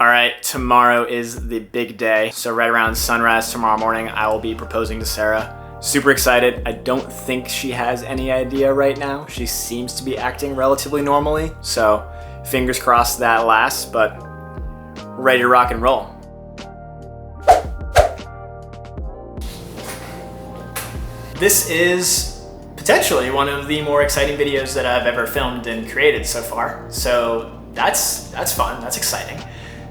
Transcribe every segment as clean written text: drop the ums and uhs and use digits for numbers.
All right, tomorrow is the big day. So right around sunrise tomorrow morning, I will be proposing to Sarah. Super excited. I don't think she has any idea right now. She seems to be acting relatively normally. So fingers crossed that lasts, but ready to rock and roll. This is potentially one of the more exciting videos that I've ever filmed and created so far. So that's fun, that's exciting.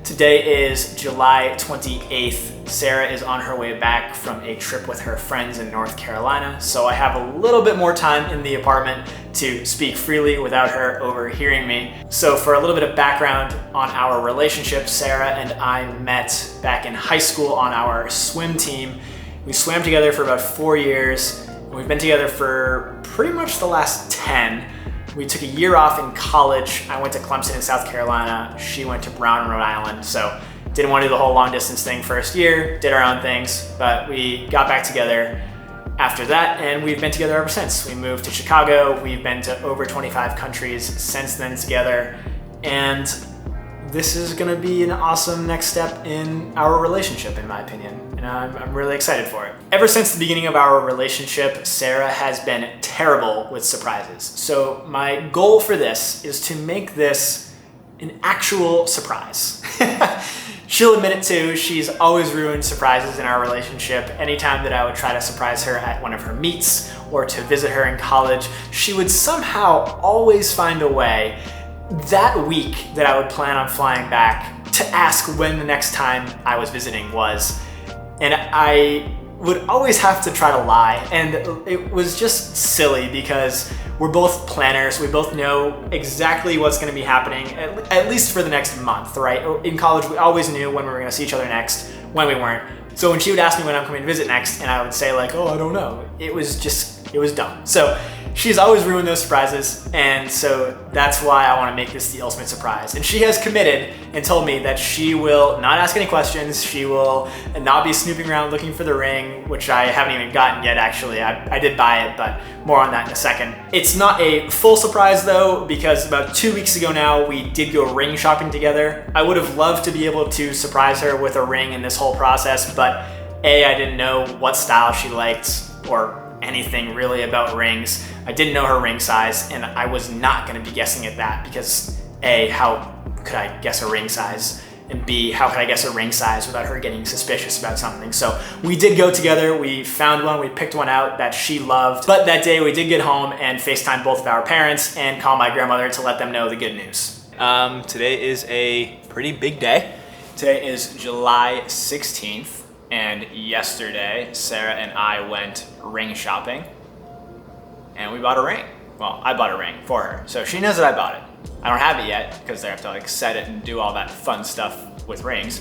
Today is July 28th. Sarah is on her way back from a trip with her friends in North Carolina, so I have a little bit more time in the apartment to speak freely without her overhearing me. So for a little bit of background on our relationship, Sarah and I met back in high school on our swim team. We swam together for about 4 years. We've been together for pretty much the last 10. We took a year off in college. I went to Clemson in South Carolina. She went to Brown in Rhode Island. So didn't want to do the whole long distance thing first year, did our own things, but we got back together after that and we've been together ever since. We moved to Chicago. We've been to over 25 countries since then together. And this is gonna be an awesome next step in our relationship, in my opinion. And I'm really excited for it. Ever since the beginning of our relationship, Sarah has been terrible with surprises. So my goal for this is to make this an actual surprise. She'll admit it too, she's always ruined surprises in our relationship. Anytime that I would try to surprise her at one of her meets or to visit her in college, she would somehow always find a way that week that I would plan on flying back to ask when the next time I was visiting was. And I would always have to try to lie. And it was just silly because we're both planners. We both know exactly what's gonna be happening, at least for the next month, right? In college, we always knew when we were gonna see each other next, when we weren't. So when she would ask me when I'm coming to visit next, and I would say like, oh, I don't know. It was dumb. So she's always ruined those surprises, and so that's why I want to make this the ultimate surprise. And she has committed and told me that she will not ask any questions, she will not be snooping around looking for the ring, which I haven't even gotten yet actually. I did buy it, but more on that in a second. It's not a full surprise though, because about 2 weeks ago now, we did go ring shopping together. I would have loved to be able to surprise her with a ring in this whole process, but A, I didn't know what style she liked or anything really about rings. I didn't know her ring size, and I was not gonna be guessing at that because A, how could I guess her ring size? And B, how could I guess her ring size without her getting suspicious about something? So we did go together, we found one, we picked one out that she loved. But that day we did get home and FaceTime both of our parents and call my grandmother to let them know the good news. Today is a pretty big day. Today is July 16th. And yesterday, Sarah and I went ring shopping and we bought a ring. Well, I bought a ring for her. So she knows that I bought it. I don't have it yet because they have to like set it and do all that fun stuff with rings.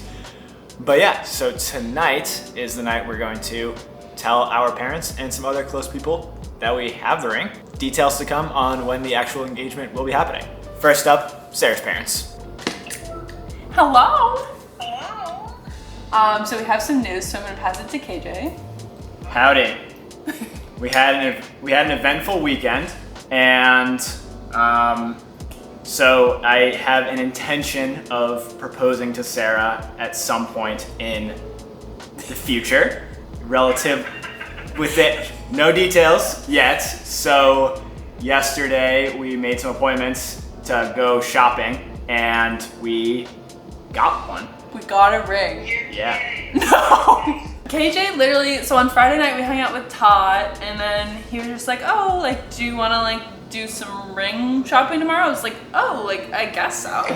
But yeah, so tonight is the night we're going to tell our parents and some other close people that we have the ring. Details to come on when the actual engagement will be happening. First up, Sarah's parents. Hello. So we have some news, so I'm gonna pass it to KJ. Howdy. We had an eventful weekend, and so I have an intention of proposing to Sarah at some point in the future, relative with it. No details yet. So yesterday we made some appointments to go shopping, and we got one. We got a ring. Yeah. No. KJ literally, so on Friday night we hung out with Todd, and then he was just like, oh, like, do you wanna like do some ring shopping tomorrow? I was like, oh, like, I guess so.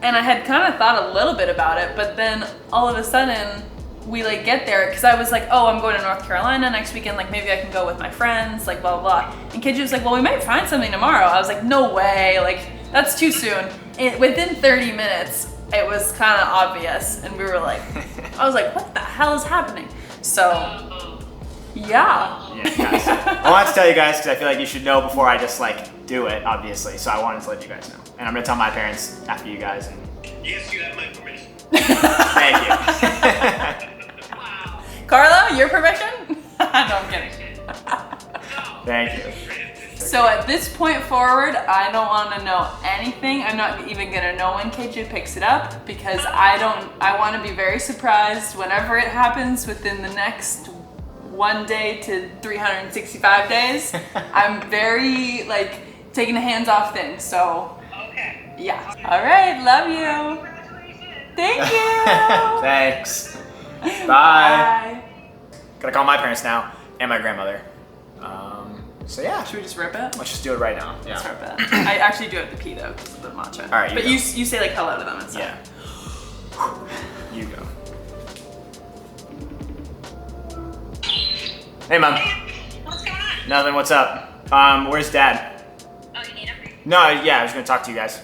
And I had kind of thought a little bit about it, but then all of a sudden we like get there, because I was like, oh, I'm going to North Carolina next weekend, like maybe I can go with my friends, like blah, blah, blah. And KJ was like, well, we might find something tomorrow. I was like, no way, like, that's too soon. And within 30 minutes, it was kind of obvious, and we were like, I was like, what the hell is happening? So, yeah. Yeah, guys. I wanted to tell you guys because I feel like you should know before I just like do it, obviously. So I wanted to let you guys know. And I'm gonna tell my parents after you guys. And yes, you have my permission. Thank you. Carlo, your permission? No, I'm kidding. Thank you. So at this point forward, I don't want to know anything. I'm not even gonna know when KJ picks it up because I want to be very surprised whenever it happens within the next 1 day to 365 days. I'm very like taking a hands-off thing. So Okay. yeah. All right. Love you. Congratulations. Thank you. Thanks. Bye. Bye. Gotta call my parents now and my grandmother. So yeah, Should we just rip it? let's just do it right now. Let's Yeah. rip it. I actually do have to pee though because of the matcha. All right, you But go. you say like hello to them and stuff. Yeah. You go. Hey, Mom. What's going on? Nothing. What's up? Where's Dad? Oh, you need him? No, yeah, I was gonna talk to you guys.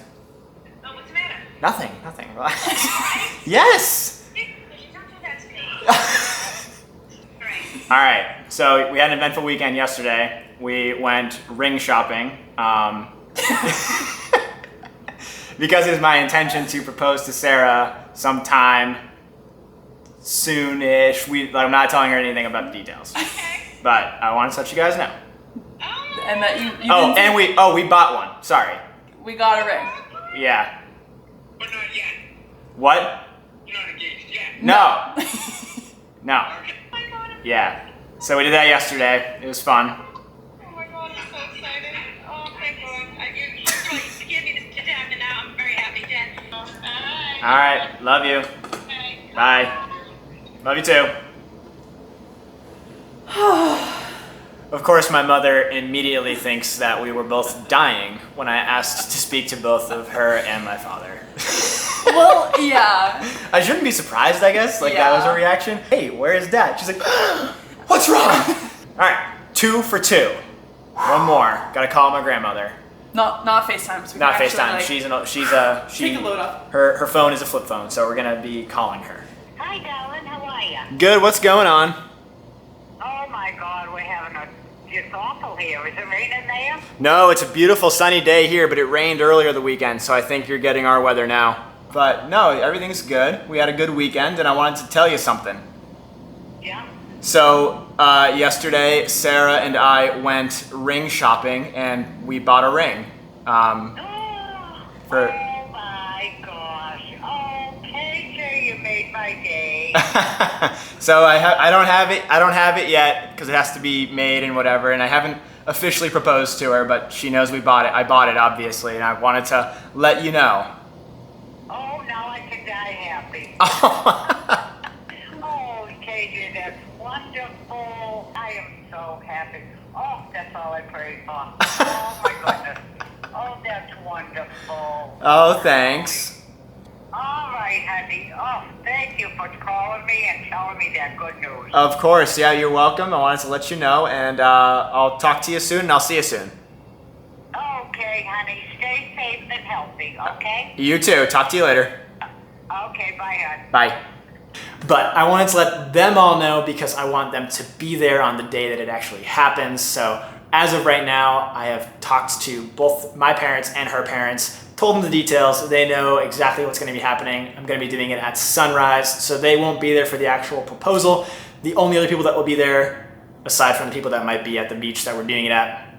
Oh, what's the matter? Nothing. Relax. Yes. You should talk to that to me. Great. All right. So we had an eventful weekend yesterday. We went ring shopping. Because it's my intention to propose to Sarah sometime soon-ish. I'm not telling her anything about the details, Okay. but I want to let you guys know. Oh. And that you Oh, didn't and we bought one. Sorry. we got a ring. Yeah. But not yet. What? You're not engaged yet. No. No. Okay. Oh my god. Yeah. So we did that yesterday. It was fun. Oh my god, I'm so excited. Oh, thank God. You gave me this to Jen, and now I'm very happy, Jen. Bye. All right. Love you. Okay. Bye. Love you too. Of course, my mother immediately thinks that we were both dying when I asked to speak to both of her and my father. Well, yeah. I shouldn't be surprised, I guess. Like, that was her Yeah. reaction. Hey, where is Dad? She's like, what's wrong? All right, 2 for 2. One more. Gotta call my grandmother. Not FaceTime. So we Not can actually, FaceTime. like, She take a load off. her phone is a flip phone, so we're gonna be calling her. Hi, darling. How are you? Good. What's going on? Oh my God, we're having it's awful here. Is it raining there? No, it's a beautiful sunny day here, but it rained earlier the weekend, so I think you're getting our weather now. But no, everything's good. We had a good weekend, and I wanted to tell you something. Yeah. So yesterday, Sarah and I went ring shopping, and we bought a ring. Oh, For- oh my gosh. Oh, KJ, you made my day. So I don't have it yet because it has to be made and whatever, and I haven't officially proposed to her, but she knows we bought it. I bought it obviously, and I wanted to let you know. Oh, now I can die happy. Oh, KJ, that's wonderful. I am so happy. Oh, that's all I prayed for. Oh my goodness. Oh, that's wonderful. Oh, thanks. All right, honey. Oh, thank you for calling me and telling me that good news. Of course, yeah, you're welcome. I wanted to let you know, and I'll talk to you soon, and I'll see you soon. Okay, honey. Stay safe and healthy, okay? You too. Talk to you later. Okay, bye, hon. Bye. But I wanted to let them all know because I want them to be there on the day that it actually happens. So as of right now, I have talked to both my parents and her parents, told them the details. They know exactly what's going to be happening. I'm going to be doing it at sunrise, so they won't be there for the actual proposal. The only other people that will be there, aside from the people that might be at the beach that we're doing it at,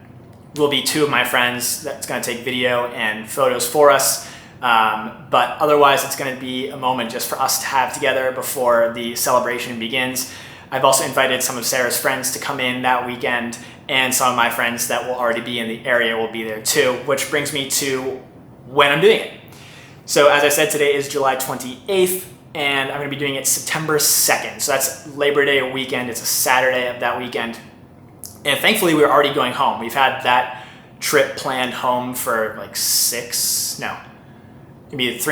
will be 2 of my friends that's going to take video and photos for us. But otherwise, it's going to be a moment just for us to have together before the celebration begins. I've also invited some of Sarah's friends to come in that weekend, and some of my friends that will already be in the area will be there too, which brings me to when I'm doing it. So as I said, today is July 28th, and I'm going to be doing it September 2nd. So that's Labor Day weekend. It's a Saturday of that weekend. And thankfully, we're already going home. We've had that trip planned home for like 3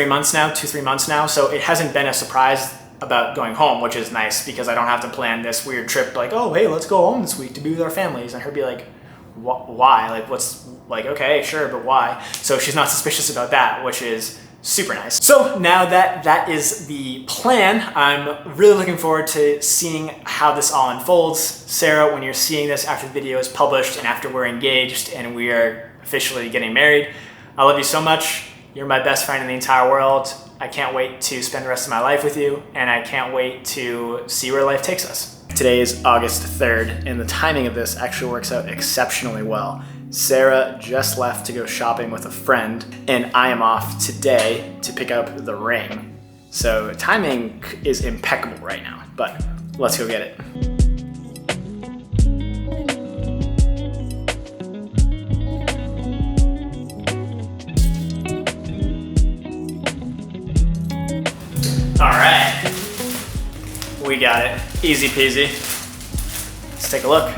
months now, 2-3 months now. So it hasn't been a surprise about going home, which is nice because I don't have to plan this weird trip like, oh, hey, let's go home this week to be with our families. And her be like, why? Like, what's like, okay, sure, but why? So she's not suspicious about that, which is super nice. So now that that is the plan, I'm really looking forward to seeing how this all unfolds. Sarah, when you're seeing this after the video is published and after we're engaged and we are officially getting married, I love you so much. You're my best friend in the entire world. I can't wait to spend the rest of my life with you, and I can't wait to see where life takes us. Today is August 3rd, and the timing of this actually works out exceptionally well. Sarah just left to go shopping with a friend, and I am off today to pick up the ring. So timing is impeccable right now, but let's go get it. All right, we got it. Easy peasy. Let's take a look.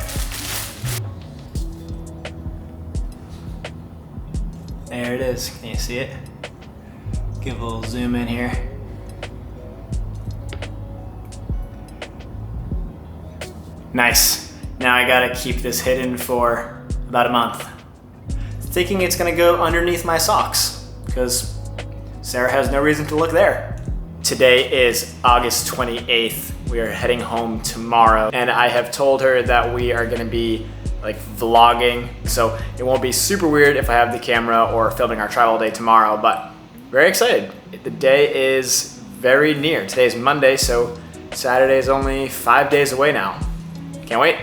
There it is. Can you see it? Give a little zoom in here. Nice. Now I gotta keep this hidden for about a month. Thinking it's gonna go underneath my socks, because Sarah has no reason to look there. Today is August 28th. We are heading home tomorrow, and I have told her that we are gonna be like vlogging, so it won't be super weird if I have the camera or filming our travel day tomorrow, but very excited. The day is very near. Today is Monday, so Saturday is only 5 days away now. Can't wait.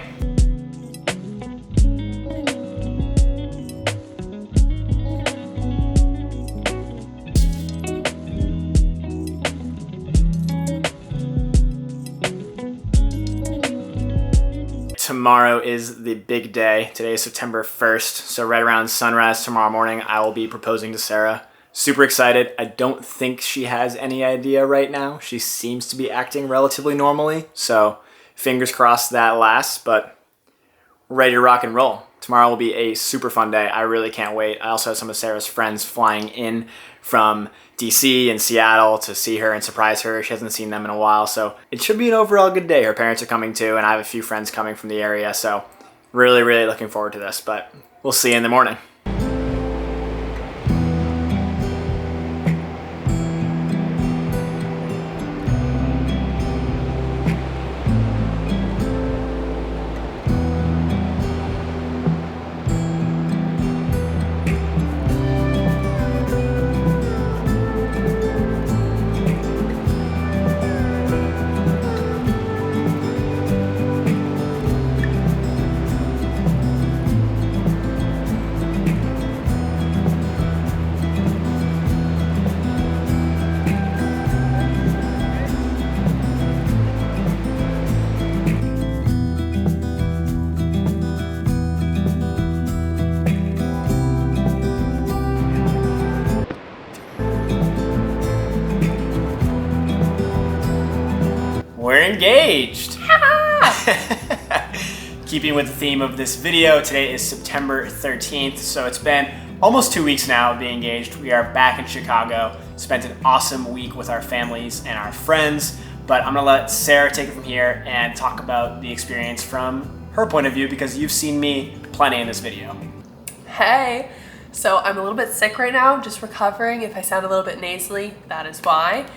Tomorrow is the big day. Today is September 1st, so right around sunrise tomorrow morning, I will be proposing to Sarah. Super excited. I don't think she has any idea right now. She seems to be acting relatively normally, so fingers crossed that lasts, but we're ready to rock and roll. Tomorrow will be a super fun day. I really can't wait. I also have some of Sarah's friends flying in from DC and Seattle to see her and surprise her. She hasn't seen them in a while, so it should be an overall good day. Her parents are coming too, and I have a few friends coming from the area, so really, really looking forward to this, but we'll see you in the morning. We're engaged! Keeping with the theme of this video, today is September 13th, so it's been almost 2 weeks now of being engaged. We are back in Chicago, spent an awesome week with our families and our friends, but I'm gonna let Sarah take it from here and talk about the experience from her point of view, because you've seen me plenty in this video. Hey, so I'm a little bit sick right now, just recovering. If I sound a little bit nasally, that is why.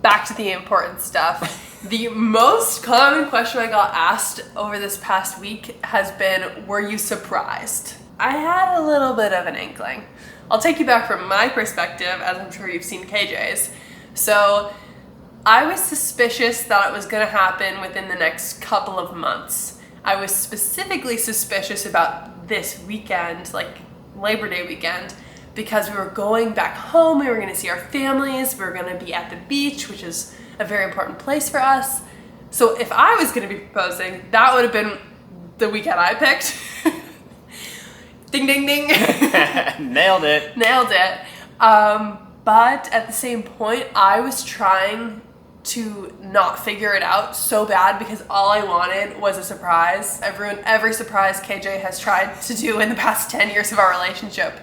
Back to the important stuff. The most common question I got asked over this past week has been, were you surprised? I had a little bit of an inkling. I'll take you back from my perspective, as I'm sure you've seen KJ's. So I was suspicious that it was gonna happen within the next couple of months. I was specifically suspicious about this weekend, like Labor Day weekend, because we were going back home, we were gonna see our families, we were gonna be at the beach, which is a very important place for us. So if I was gonna be proposing, that would have been the weekend I picked. Ding, ding, ding. Nailed it. Nailed it. But at the same point, I was trying to not figure it out so bad because all I wanted was a surprise. I've ruined every surprise KJ has tried to do in the past 10 years of our relationship.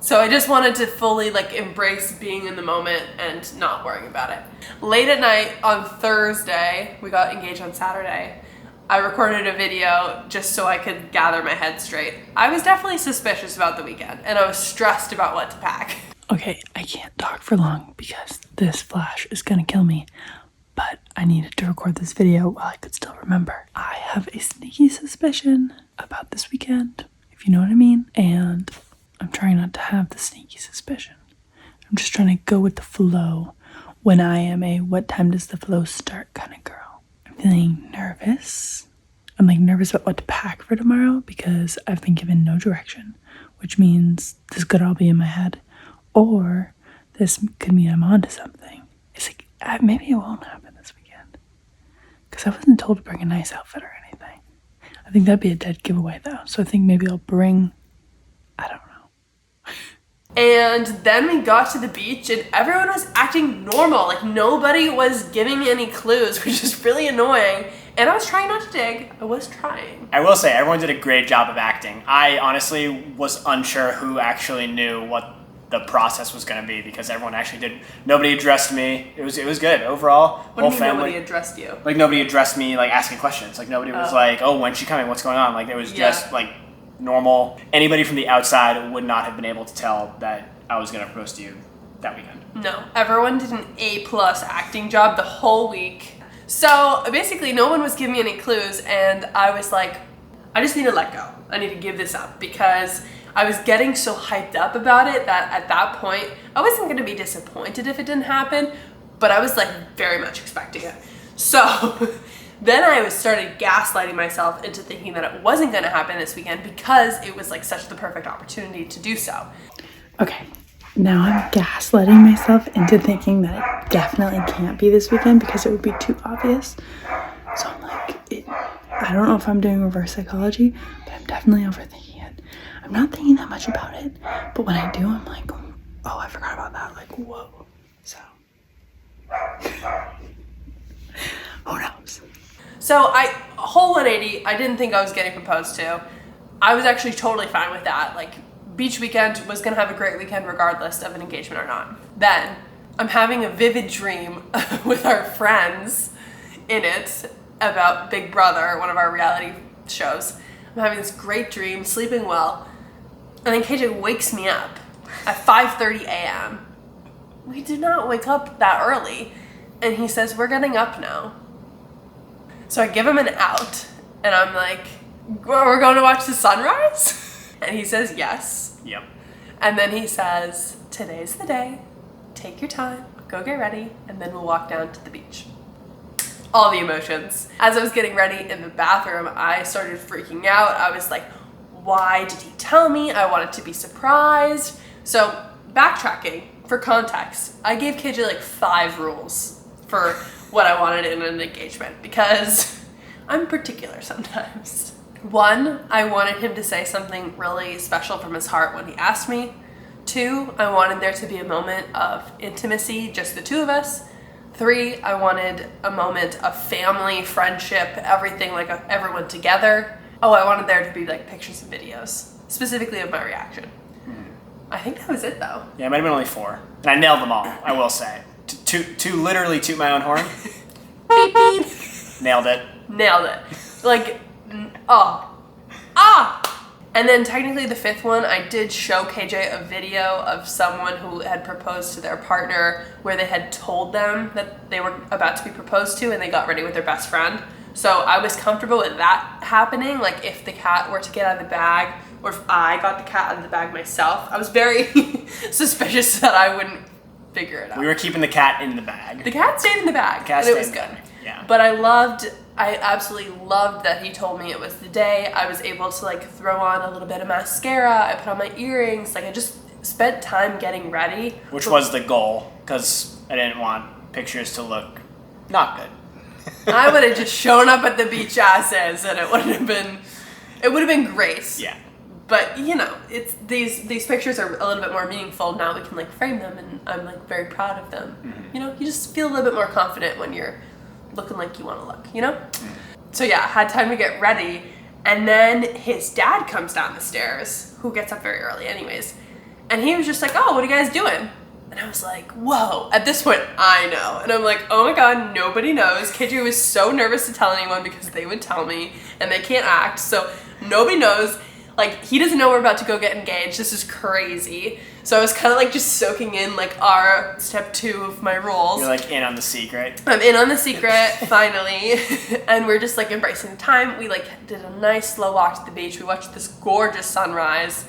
So I just wanted to fully embrace being in the moment and not worrying about it. Late at night on Thursday, we got engaged on Saturday, I recorded a video just so I could gather my head straight. I was definitely suspicious about the weekend and I was stressed about what to pack. Okay, I can't talk for long because this flash is gonna kill me, but I needed to record this video while I could still remember. I have a sneaky suspicion about this weekend, if you know what I mean, and I'm trying not to have the sneaky suspicion. I'm just trying to go with the flow when I am a what time does the flow start kind of girl. I'm feeling nervous. I'm nervous about what to pack for tomorrow because I've been given no direction. which means this could all be in my head, or this could mean I'm onto something. It's like, maybe it won't happen this weekend. Because I wasn't told to bring a nice outfit or anything. I think that'd be a dead giveaway though. So I think maybe I'll bring, I don't know. And then we got to the beach and everyone was acting normal. Like nobody was giving me any clues, which is really annoying. And I was trying not to dig. I was trying. I will say, everyone did a great job of acting. I honestly was unsure who actually knew what the process was going to be, because everyone actually did. Nobody addressed me. It was good overall. What do you mean nobody addressed you? Like nobody addressed me like asking questions. Like nobody was like, oh, when's she coming? What's going on? Like it was just like normal. Anybody from the outside would not have been able to tell that I was going to propose to you that weekend. No, everyone did an A+ acting job the whole week. So basically no one was giving me any clues, and I was like, I just need to let go. I need to give this up, because I was getting so hyped up about it that at that point I wasn't going to be disappointed if it didn't happen, but I was like very much expecting it. So then I started gaslighting myself into thinking that it wasn't going to happen this weekend because it was like such the perfect opportunity to do so. Okay, now I'm gaslighting myself into thinking that it definitely can't be this weekend because it would be too obvious. So I'm like, I don't know if I'm doing reverse psychology, but I'm definitely overthinking it. I'm not thinking that much about it, but when I do, I'm like, oh, I forgot about that. Like, whoa. So, who knows? So whole 180, I didn't think I was getting proposed to. I was actually totally fine with that. Like, beach weekend was gonna have a great weekend regardless of an engagement or not. Then I'm having a vivid dream with our friends in it about Big Brother, one of our reality shows. I'm having this great dream, sleeping well, and then KJ wakes me up at 5:30 a.m. We did not wake up that early, and he says, we're getting up now. So I give him an out, and I'm like, we're going to watch the sunrise? And he says yes. Yep. And then he says, today's the day, take your time, go get ready, and then we'll walk down to the beach. All the emotions. As I was getting ready in the bathroom, I started freaking out. I was like, why did he tell me? I wanted to be surprised. So backtracking, for context, I gave KJ like 5 rules for what I wanted in an engagement, because I'm particular sometimes. 1, I wanted him to say something really special from his heart when he asked me. 2, I wanted there to be a moment of intimacy, just the two of us. 3, I wanted a moment of family, friendship, everything, like everyone together. Oh, I wanted there to be like pictures and videos, specifically of my reaction. I think that was it though. Yeah, it might have been only 4. And I nailed them all, I will say. To literally toot my own horn. Beep, beep. Nailed it. Nailed it. Like, And then technically the 5th one, I did show KJ a video of someone who had proposed to their partner where they had told them that they were about to be proposed to, and they got ready with their best friend. So I was comfortable with that happening. Like if the cat were to get out of the bag, or if I got the cat out of the bag myself, I was very suspicious that I wouldn't figure it out. We were keeping the cat in the bag. The cat stayed in the bag, and it was good. Yeah. But I absolutely loved that he told me it was the day. I was able to like throw on a little bit of mascara. I put on my earrings. Like I just spent time getting ready. Which was the goal, because I didn't want pictures to look not good. I would have just shown up at the beach as is, and it would have been great. Yeah. But you know, it's these pictures are a little bit more meaningful now. We can like frame them, and I'm like very proud of them. Mm-hmm. You know, you just feel a little bit more confident when you're looking like you want to look, you know? So yeah, had time to get ready, and then his dad comes down the stairs, who gets up very early anyways, and he was just like, oh, what are you guys doing? And I was like, whoa. At this point, I know. And I'm like, oh my god, nobody knows. KJ was so nervous to tell anyone because they would tell me, and they can't act, so nobody knows. Like, he doesn't know we're about to go get engaged. This is crazy. So I was kind of like just soaking in like our step 2 of my rules. You're like in on the secret. I'm in on the secret, finally. And we're just like embracing the time. We like did a nice slow walk to the beach. We watched this gorgeous sunrise.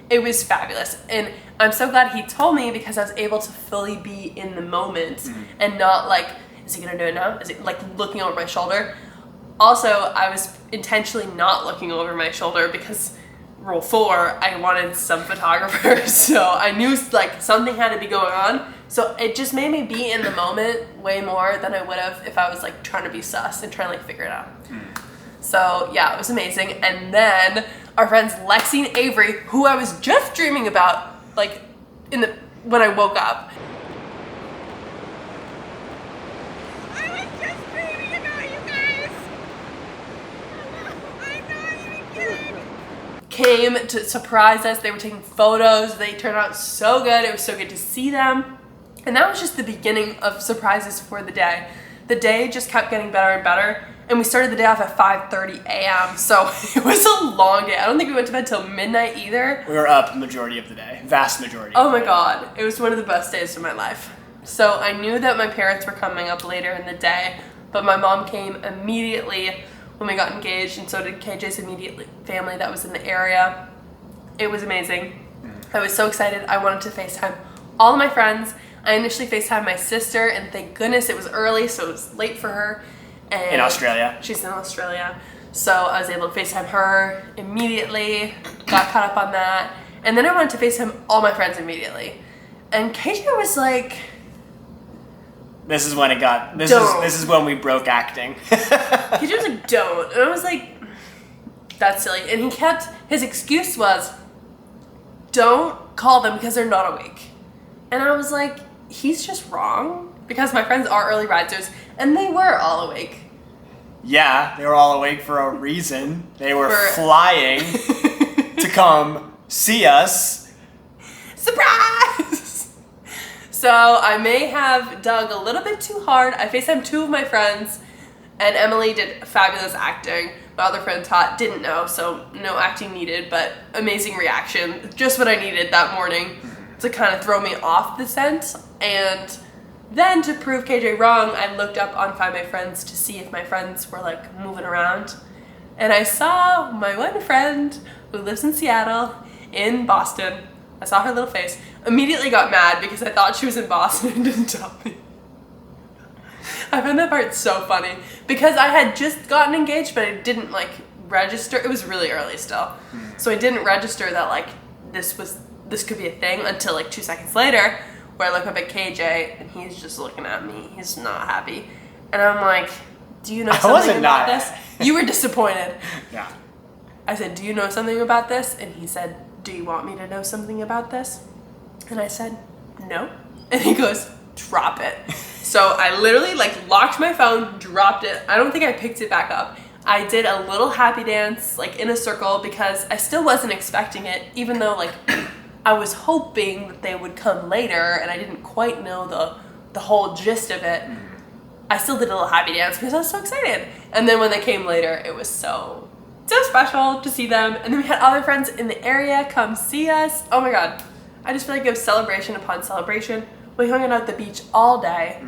It was fabulous. And I'm so glad he told me, because I was able to fully be in the moment and not like, is he gonna do it now? Is it like looking over my shoulder? Also, I was intentionally not looking over my shoulder because rule 4, I wanted some photographers. So I knew like something had to be going on. So it just made me be in the moment way more than I would have if I was like trying to be sus and trying to like figure it out. So yeah, it was amazing. And then our friends Lexi and Avery, who I was just dreaming about, like when I woke up. I was just dreaming about you guys. I'm not even kidding. Came to surprise us. They were taking photos. They turned out so good. It was so good to see them. And that was just the beginning of surprises for the day. The day just kept getting better and better. And we started the day off at 5:30 a.m. So it was a long day. I don't think we went to bed till midnight either. We were up majority of the day, vast majority. Oh my God. It was one of the best days of my life. So I knew that my parents were coming up later in the day, but my mom came immediately when we got engaged, and so did KJ's immediate family that was in the area. It was amazing. I was so excited. I wanted to FaceTime all of my friends. I initially FaceTimed my sister, and thank goodness it was early, so it was late for her. And In Australia. She's in Australia. So I was able to FaceTime her immediately, got caught up on that. And then I wanted to FaceTime all my friends immediately. And KJ was like, This is when it got. This Don't. is when we broke acting. KJ was like, don't. And I was like, that's silly. And his excuse was, don't call them because they're not awake. And I was like, he's just wrong. Because my friends are early risers, and they were all awake. Yeah, they were all awake for a reason. They were For- flying to come see us. Surprise! So I may have dug a little bit too hard. I FaceTimed 2 of my friends, and Emily did fabulous acting. My other friend Tot didn't know, so no acting needed, but amazing reaction. Just what I needed that morning to kind of throw me off the scent. And then to prove KJ wrong, I looked up on Find My Friends to see if my friends were like moving around. And I saw my one friend who lives in Seattle, in Boston. I saw her little face. Immediately got mad because I thought she was in Boston and didn't tell me. I found that part so funny because I had just gotten engaged, but I didn't like register. It was really early still. So I didn't register that like this could be a thing until like 2 seconds later, where I look up at KJ and he's just looking at me. He's not happy. And I'm like, do you know something wasn't about not. this? You were disappointed. Yeah. I said, do you know something about this? And he said, do you want me to know something about this? And I said, no. And he goes, drop it. So I literally like locked my phone, dropped it. I don't think I picked it back up. I did a little happy dance like in a circle because I still wasn't expecting it, even though like I was hoping that they would come later and I didn't quite know the whole gist of it. I still did a little happy dance because I was so excited. And then when they came later, it was so special to see them. And then we had other friends in the area come see us. Oh my God. I just feel like it was celebration upon celebration. We hung out at the beach all day.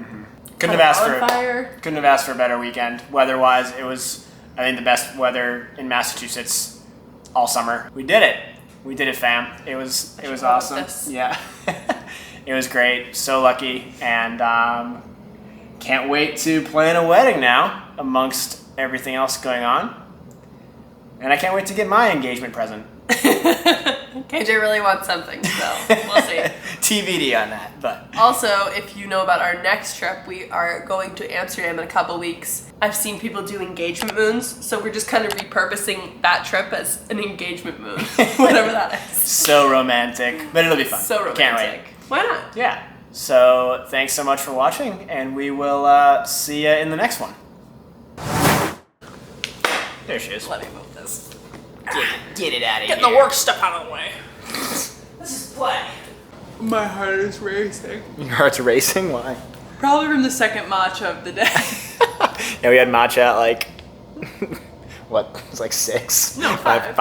Couldn't have asked on for fire. couldn't have asked for a better weekend. Weather-wise, it was I think the best weather in Massachusetts all summer. We did it. We did it, fam. It was love awesome. this. Yeah. It was great. So lucky, and can't wait to plan a wedding now amongst everything else going on. And I can't wait to get my engagement present. KJ really wants something, so we'll see. TBD on that, but Also, if you know about our next trip, we are going to Amsterdam in a couple weeks. I've seen people do engagement moons, so we're just kind of repurposing that trip as an engagement moon, whatever that is. so romantic. But it'll be fun. So romantic. Can't wait. Why not? Yeah. So thanks so much for watching, and we will see you in the next one. There she is. Let me move this. Get it out of Get here. the work stuff out of the way. This is play. My heart is racing. Your heart's racing? Why? Probably from the second matcha of the day. Yeah, we had matcha at like, what? It was like 6? No, 5.